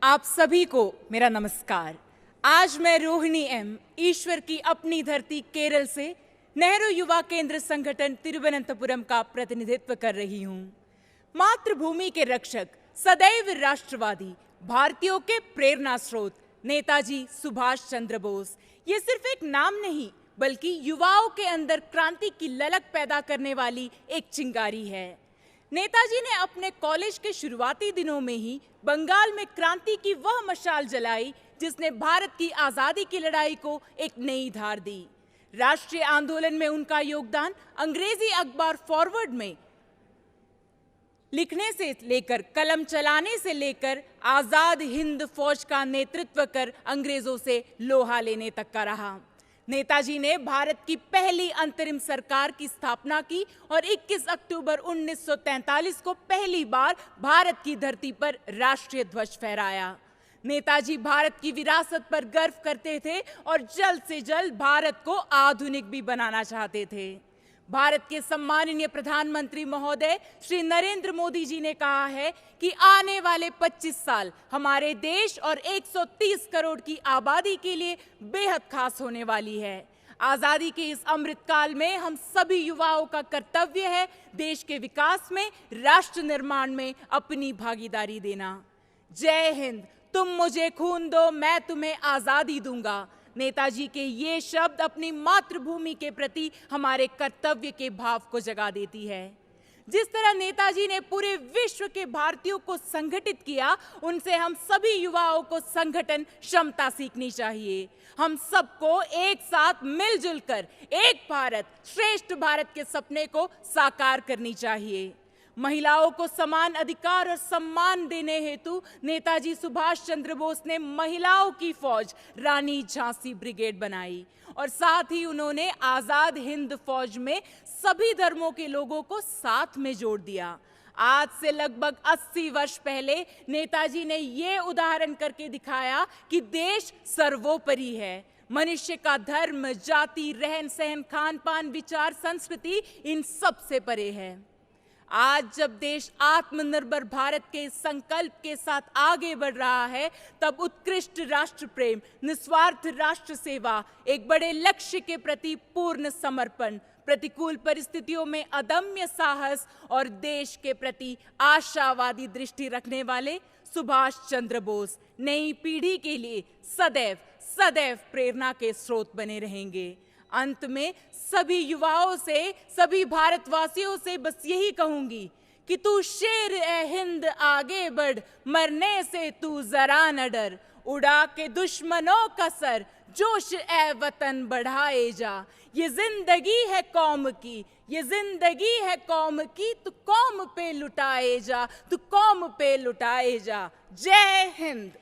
आप सभी को मेरा नमस्कार। आज मैं रोहिणी एम, ईश्वर की अपनी धरती केरल से नेहरू युवा केंद्र संगठन तिरुवनंतपुरम का प्रतिनिधित्व कर रही हूँ। मातृभूमि के रक्षक, सदैव राष्ट्रवादी, भारतीयों के प्रेरणा स्रोत नेताजी सुभाष चंद्र बोस ये सिर्फ एक नाम नहीं बल्कि युवाओं के अंदर क्रांति की ललक पैदा करने वाली एक चिंगारी है। नेताजी ने अपने कॉलेज के शुरुआती दिनों में ही बंगाल में क्रांति की वह मशाल जलाई जिसने भारत की आजादी की लड़ाई को एक नई धार दी। राष्ट्रीय आंदोलन में उनका योगदान अंग्रेजी अखबार फॉरवर्ड में लिखने से लेकर कलम चलाने से लेकर आजाद हिंद फौज का नेतृत्व कर अंग्रेजों से लोहा लेने तक का रहा। नेताजी ने भारत की पहली अंतरिम सरकार की स्थापना की और 21 अक्टूबर 1943 को पहली बार भारत की धरती पर राष्ट्रीय ध्वज फहराया। नेताजी भारत की विरासत पर गर्व करते थे और जल्द से जल्द भारत को आधुनिक भी बनाना चाहते थे। भारत के सम्माननीय प्रधानमंत्री महोदय श्री नरेंद्र मोदी जी ने कहा है कि आने वाले 25 साल हमारे देश और 130 करोड़ की आबादी के लिए बेहद खास होने वाली है। आजादी के इस अमृत काल में हम सभी युवाओं का कर्तव्य है देश के विकास में, राष्ट्र निर्माण में अपनी भागीदारी देना। जय हिंद। तुम मुझे खून दो, मैं तुम्हें आजादी दूंगा। नेताजी के ये शब्द अपनी मातृभूमि के प्रति हमारे कर्तव्य के भाव को जगा देती है। जिस तरह नेताजी ने पूरे विश्व के भारतीयों को संगठित किया, उनसे हम सभी युवाओं को संगठन क्षमता सीखनी चाहिए। हम सबको एक साथ मिलजुल कर एक भारत, श्रेष्ठ भारत के सपने को साकार करनी चाहिए। महिलाओं को समान अधिकार और सम्मान देने हेतु नेताजी सुभाष चंद्र बोस ने महिलाओं की फौज रानी झांसी ब्रिगेड बनाई और साथ ही उन्होंने आजाद हिंद फौज में सभी धर्मों के लोगों को साथ में जोड़ दिया। आज से लगभग 80 वर्ष पहले नेताजी ने ये उदाहरण करके दिखाया कि देश सर्वोपरि है। मनुष्य का धर्म, जाति, रहन सहन, खान पान, विचार, संस्कृति इन सब से परे है। आज जब देश आत्मनिर्भर भारत के संकल्प के साथ आगे बढ़ रहा है, तब उत्कृष्ट राष्ट्र प्रेम, निस्वार्थ राष्ट्र सेवा, एक बड़े लक्ष्य के प्रति पूर्ण समर्पण, प्रतिकूल परिस्थितियों में अदम्य साहस और देश के प्रति आशावादी दृष्टि रखने वाले सुभाष चंद्र बोस नई पीढ़ी के लिए सदैव सदैव प्रेरणा के स्रोत बने रहेंगे। अंत में सभी युवाओं से, सभी भारतवासियों से बस यही कहूंगी कि तू शेर ए हिंद आगे बढ़, मरने से तू जरा न डर, उड़ा के दुश्मनों का सर, जोश ए वतन बढ़ाए जा। ये जिंदगी है कौम की, ये जिंदगी है कौम की, तू कौम पे लुटाए जा, तू कौम पे लुटाए जा। जय हिंद।